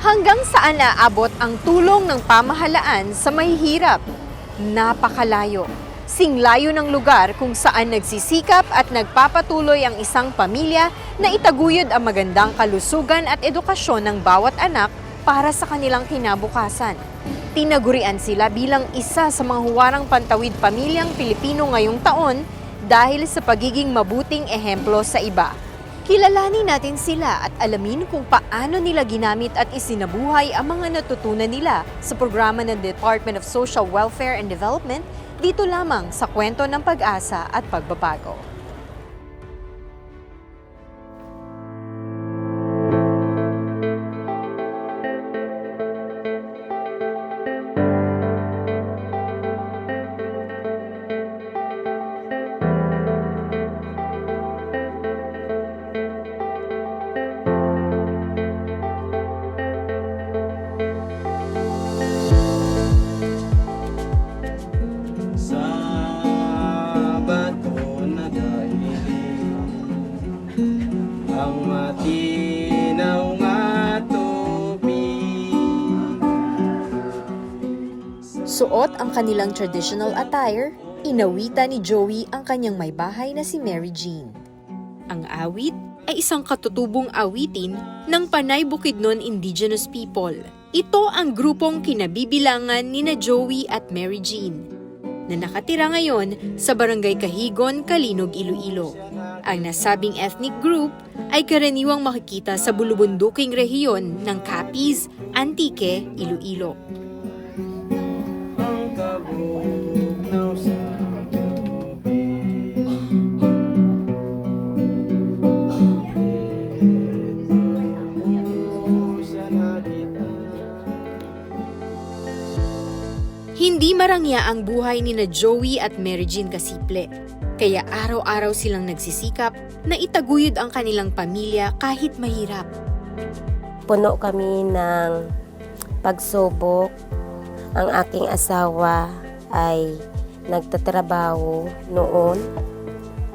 Hanggang saan naabot ang tulong ng pamahalaan sa mahihirap? Napakalayo. Singlayo ng lugar kung saan nagsisikap at nagpapatuloy ang isang pamilya na itaguyod ang magandang kalusugan at edukasyon ng bawat anak para sa kanilang kinabukasan. Tinagurian sila bilang isa sa mga huwarang pantawid pamilyang Pilipino ngayong taon dahil sa pagiging mabuting ehemplo sa iba. Kilalanin natin sila at alamin kung paano nila ginamit at isinabuhay ang mga natutunan nila sa programa ng Department of Social Welfare and Development dito lamang sa Kwento ng Pag-asa at Pagbabago. Suot ang kanilang traditional attire, inawitan ni Joey ang kanyang may bahay na si Mary Jean. Ang awit ay isang katutubong awitin ng Panay Bukidnon Indigenous People. Ito ang grupong kinabibilangan nina Joey at Mary Jean, na nakatira ngayon sa Barangay Kahigon, Kalinog, Iloilo. Ang nasabing ethnic group ay karaniwang makikita sa bulubunduking rehiyon ng Capiz, Antique, Iloilo. Hindi marangya ang buhay ni Joey at Mary Jean Kasiple, kaya araw-araw silang nagsisikap na itaguyod ang kanilang pamilya kahit mahirap. Puno kami ng pagsubok. Ang aking asawa ay nagtatrabaho noon.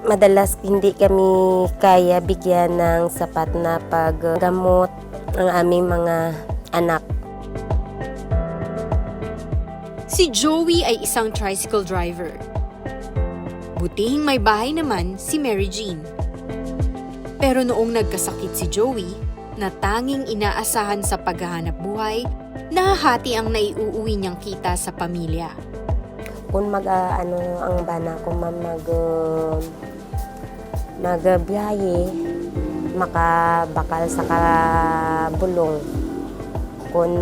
Madalas hindi kami kaya bigyan ng sapat na paggamot ang aming mga anak. Si Joey ay isang tricycle driver. Butihing may bahay naman si Mary Jean. Pero noong nagkasakit si Joey, na tanging inaasahan sa paghahanap buhay, nahahati ang naiuuwi niyang kita sa pamilya. Kung ang bana ko magbiyahe, makabakal sa kabulong. Kung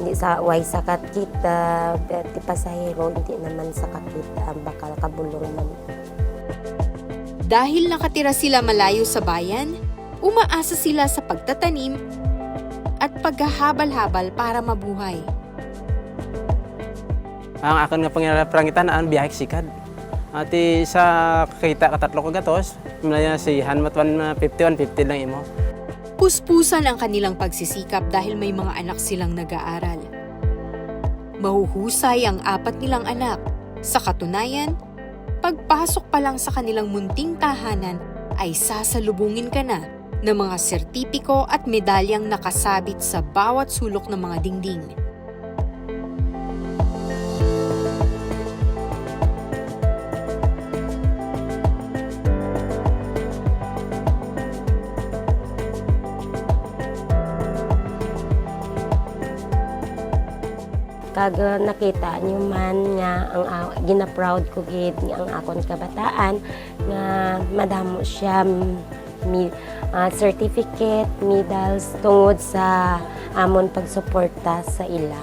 hindi sa way sakat kita, ti pasahero, hindi naman sakat kita, bakal kabulong man. Dahil nakatira sila malayo sa bayan, umaasa sila sa pagtatanim at paghahabal-habal para mabuhay. Ang akin nga panginalangitan ang biyahe sikad. Ati sa kita katatlo ko gatos, mula si Hanmatwan 51-50 lang imo. Puspusan ang kanilang pagsisikap dahil may mga anak silang nag-aaral. Mahuhusay ang 4 nilang anak. Sa katunayan, pagpasok pa lang sa kanilang munting tahanan ay sasalubungin ka na ng mga sertipiko at medalyang nakasabit sa bawat sulok ng mga dingding. Kag nakita niyo man nga ang gina-proud ko gid nga ang akon kabataan nga madamo siya certificate, medals tungod sa amon pagsuporta sa ila.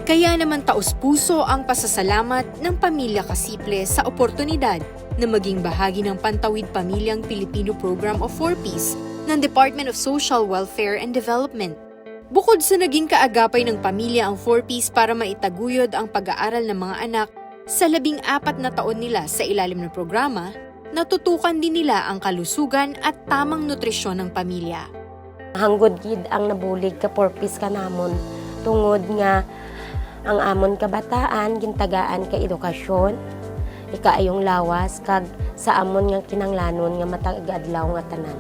Kaya naman taos-puso ang pasasalamat ng pamilya Kasiple sa oportunidad na maging bahagi ng Pantawid Pamilyang Pilipino Program of 4Ps ng Department of Social Welfare and Development. Bukod sa naging kaagapay ng pamilya ang 4Ps para maitaguyod ang pag-aaral ng mga anak sa 14 na taon nila sa ilalim ng programa, natutukan din nila ang kalusugan at tamang nutrisyon ng pamilya. Hanggod gid ang nabulig ka 4Ps kanamon tungod nga ang amon kabataan gintagaan ka edukasyon, ikaayong lawas kag sa amon nga kinanglanon nga matag-adlaw nga tanan.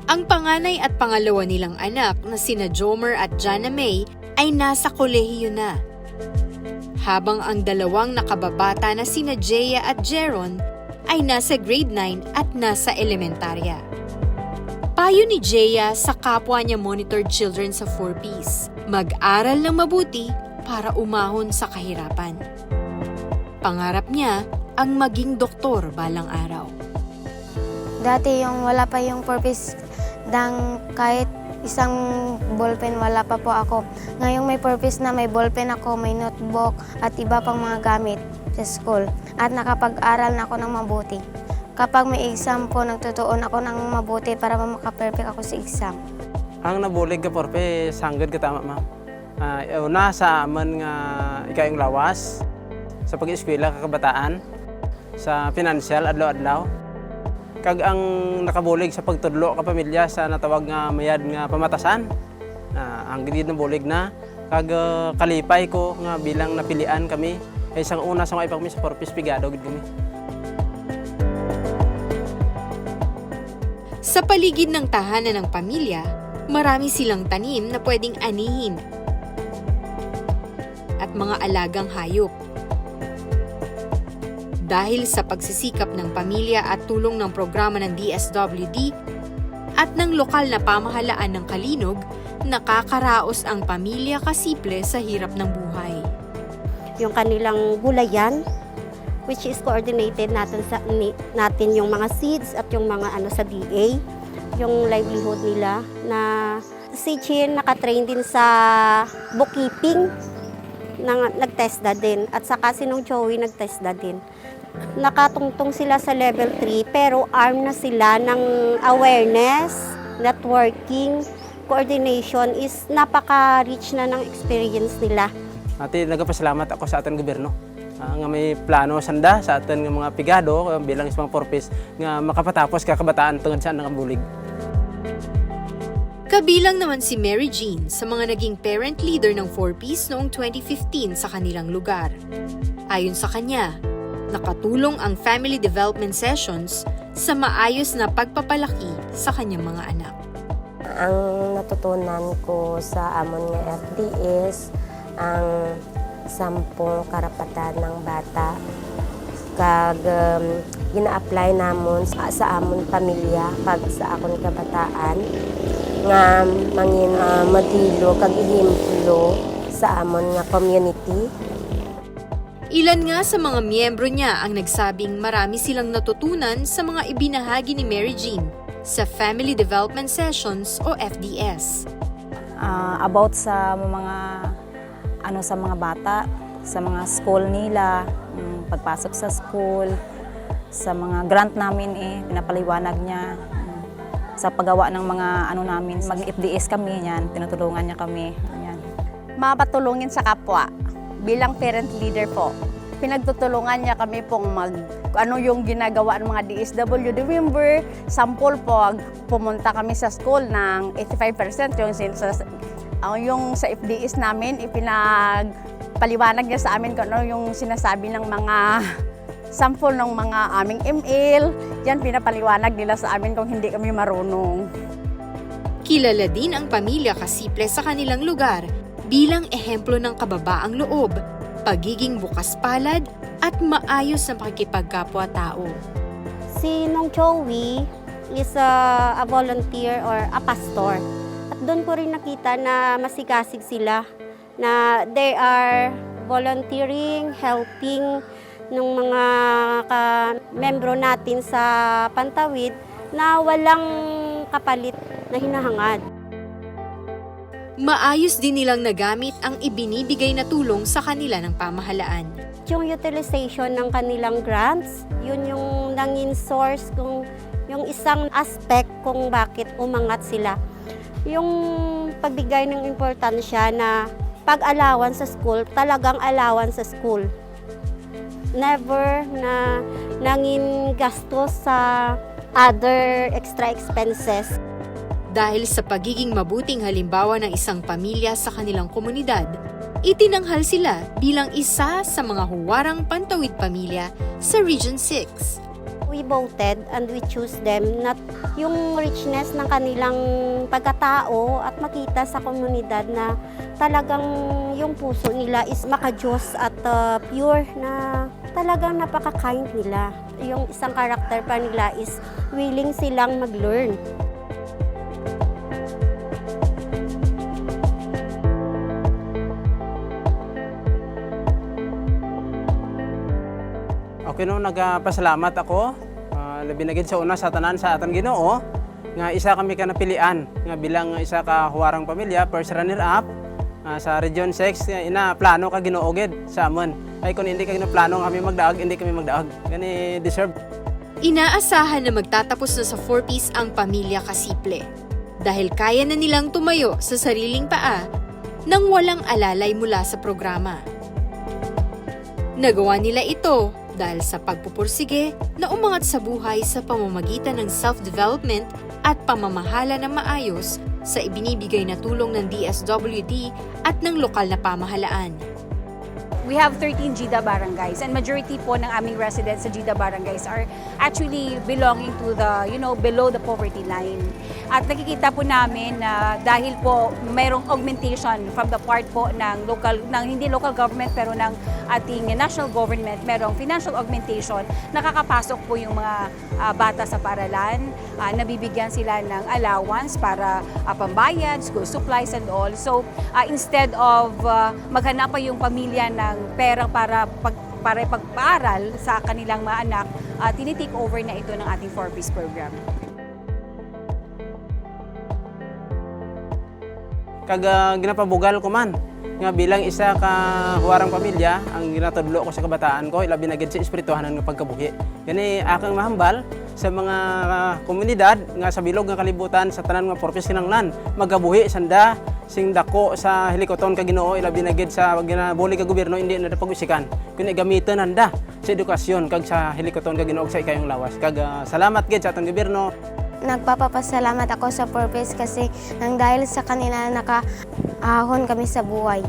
Ang panganay at pangalawa nilang anak na sina Jomer at Jana May ay nasa kolehiyo na. Habang ang dalawang nakababata na sina Jaya at Jeron ay nasa grade 9 at nasa elementarya. Payo ni Jaya sa kapwa niya monitored children sa 4Ps, mag-aral ng mabuti para umahon sa kahirapan. Pangarap niya ang maging doktor balang araw. Dati yung wala pa yung purpose kahit isang ballpen wala pa po ako. Ngayong may purpose na may ballpen ako, may notebook at iba pang mga gamit sa school. At nakapag-aral na ako ng mabuti. Kapag may exam po, nagtutuon ako ng mabuti para makaperfect ako sa exam. Ang nabulig ka porpe, sanggad ka tama ma'am. Una sa aman nga ikaw yung lawas, sa pag-eskwela kakabataan, sa financial adlaw-adlaw. Kag ang nakabulig sa pagtudlo ka pamilya sa natawag nga mayad nga pamatasan. Ang gid nabulig na kag kalipay ko nga bilang napilian kami ay isang una sa mga ipang sa purpose pigado gid kami. Sa paligid ng tahanan ng pamilya, marami silang tanim na pwedeng anihin at mga alagang hayop. Dahil sa pagsisikap ng pamilya at tulong ng programa ng DSWD at ng lokal na pamahalaan ng Kalinog, nakakaraos ang pamilya kasiple sa hirap ng buhay. Yung kanilang gulayan, which is coordinated natin yung mga seeds at yung mga sa DA, yung livelihood nila na si Chin nakatrain din sa bookkeeping, nagtesda din at saka si Nung Joey nagtesda din. Nakatungtong sila sa level 3 pero arm na sila ng awareness, networking, coordination is napaka-rich na ng experience nila. Ati nagapasalamat ako sa ating gobyerno. Nga may plano sanda sa ating mga pigado bilang isang purpose nga makapatapos kakabataan tungod saan nakabulig. Kabilang naman si Mary Jean sa mga naging parent leader ng 4Ps noong 2015 sa kanilang lugar. Ayon sa kanya, nakatulong ang family development sessions sa maayos na pagpapalaki sa kanyang mga anak. Ang natutunan ko sa amon nga FDS ang 10 karapatan ng bata kag gina-apply namon sa amon pamilya kag sa akon kabataan nga mangin modelo kag ehemplo sa amon nga community. Ilan nga sa mga miyembro niya ang nagsabing marami silang natutunan sa mga ibinahagi ni Mary Jean sa Family Development Sessions o FDS. About sa mga sa mga bata, sa mga school nila, pagpasok sa school, sa mga grant namin pinapaliwanag niya. Sa paggawa ng mga namin, mag-FDS kami yan, tinutulungan niya kami. Yan. Mapatulungin sa kapwa. Bilang parent leader po, pinagtutulungan niya kami pong yung ginagawa ng mga DSWD member. Sample po, pumunta kami sa school ng 85% yung sa FDS namin, ipinagpaliwanag niya sa amin kung ano yung sinasabi ng mga sample ng mga aming ML. Yan, pinapaliwanag nila sa amin kung hindi kami marunong. Kilala din ang pamilya Kasiple sa kanilang lugar bilang ehemplo ng kababaang loob, pagiging bukas palad at maayos na pakikipagkapwa-tao. Si Nung Joey is a volunteer or a pastor. At doon ko rin nakita na masigasig sila, na they are volunteering, helping ng mga membro natin sa Pantawid na walang kapalit na hinahangad. Maayos din nilang nagamit ang ibinibigay na tulong sa kanila ng pamahalaan. Yung utilization ng kanilang grants, yun yung nanging source, yung isang aspect kung bakit umangat sila. Yung pagbigay ng importansya na pag-alawan sa school, talagang alawan sa school. Never na nanging gastos sa other extra expenses. Dahil sa pagiging mabuting halimbawa ng isang pamilya sa kanilang komunidad, itinanghal sila bilang isa sa mga huwarang Pantawid pamilya sa Region 6. We voted and we choose them not yung richness ng kanilang pagkatao at makita sa komunidad na talagang yung puso nila is makajos at pure na talagang napaka-kind nila. Yung isang karakter pa nila is willing silang mag-learn. Okay no, nagpasalamat ako. Labi na gid sa una sa tanan sa atan Ginoo nga isa kami ka napilian nga bilang isa ka huwarang pamilya, first runner up sa Region 6 ina plano ka Ginoo gid sa amon. Ay kung hindi ka plano kami magdaag, hindi kami magdaag. Gani deserve. Inaasahan na magtatapos na sa 4Ps ang pamilya Kasiple dahil kaya na nilang tumayo sa sariling paa nang walang alalay mula sa programa. Nagawa nila ito dahil sa pagpupursige na umangat sa buhay sa pamamagitan ng self-development at pamamahala ng maayos sa ibinibigay na tulong ng DSWD at ng lokal na pamahalaan. We have 13 GIDA barangays and majority po ng aming residents sa GIDA barangays are actually belonging to the, below the poverty line. At nakikita po namin na dahil po mayroong augmentation from the part po ng hindi local government pero ng ating national government, mayroong financial augmentation, nakakapasok po yung mga bata sa paaralan, nabibigyan sila ng allowance para pambayad, school supplies and all. So instead of maghanap pa yung pamilya ng pera para pagpaaral sa kanilang mga anak, tinitake over na ito ng ating 4Ps program. Kag ginapabugal ko man nga bilang isa ka huwarang pamilya ang ginatudlo ko sa kabataan ko ilabi na gid sa espirituhanan nga pagkabuhi. Gani akang mahambal sa mga komunidad nga sa bilog nga kalibutan sa tanan nga 4Ps kinahanglan magabuhi sanda sing dako sa hilikoton ka Ginoo ilabi na gid sa ginabuli ka gobyerno hindi na pag-usikan kundi gamiton nanda sa edukasyon kag sa hilikoton ka Ginoo sa ikayong lawas. Kag salamat gid sa atong gobyerno. Nagpapasalamat ako sa 4Ps kasi nang dahil sa kanila nakaahon kami sa buhay.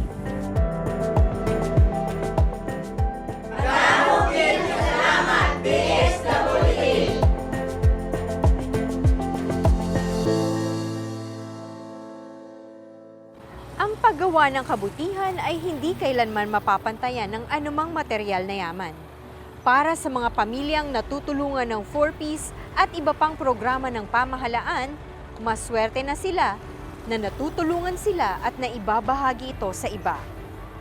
Ang paggawa ng kabutihan ay hindi kailanman mapapantayan ng anumang material na yaman. Para sa mga pamilyang natutulungan ng 4Ps at iba pang programa ng pamahalaan, maswerte na sila na natutulungan sila at naibabahagi ito sa iba.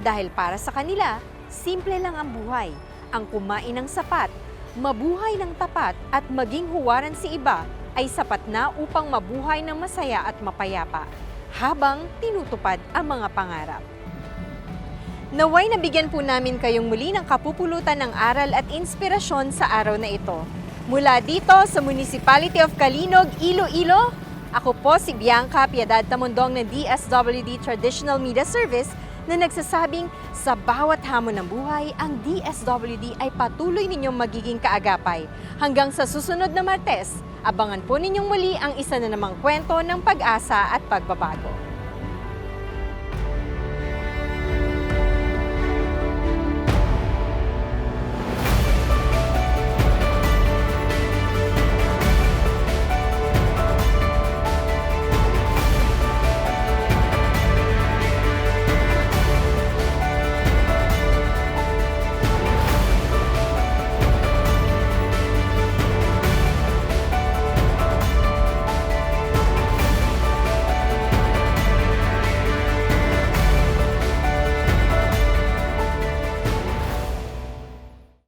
Dahil para sa kanila, simple lang ang buhay, ang kumain ng sapat, mabuhay ng tapat at maging huwaran si iba ay sapat na upang mabuhay ng masaya at mapayapa, habang tinutupad ang mga pangarap. Naway nabigyan po namin kayong muli ng kapupulutan ng aral at inspirasyon sa araw na ito. Mula dito sa Municipality of Calinog, Iloilo, ako po si Bianca Piedad Tamundong ng DSWD Traditional Media Service na nagsasabing sa bawat hamon ng buhay, ang DSWD ay patuloy ninyong magiging kaagapay. Hanggang sa susunod na Martes, abangan po ninyong muli ang isa na namang kwento ng pag-asa at pagbabago.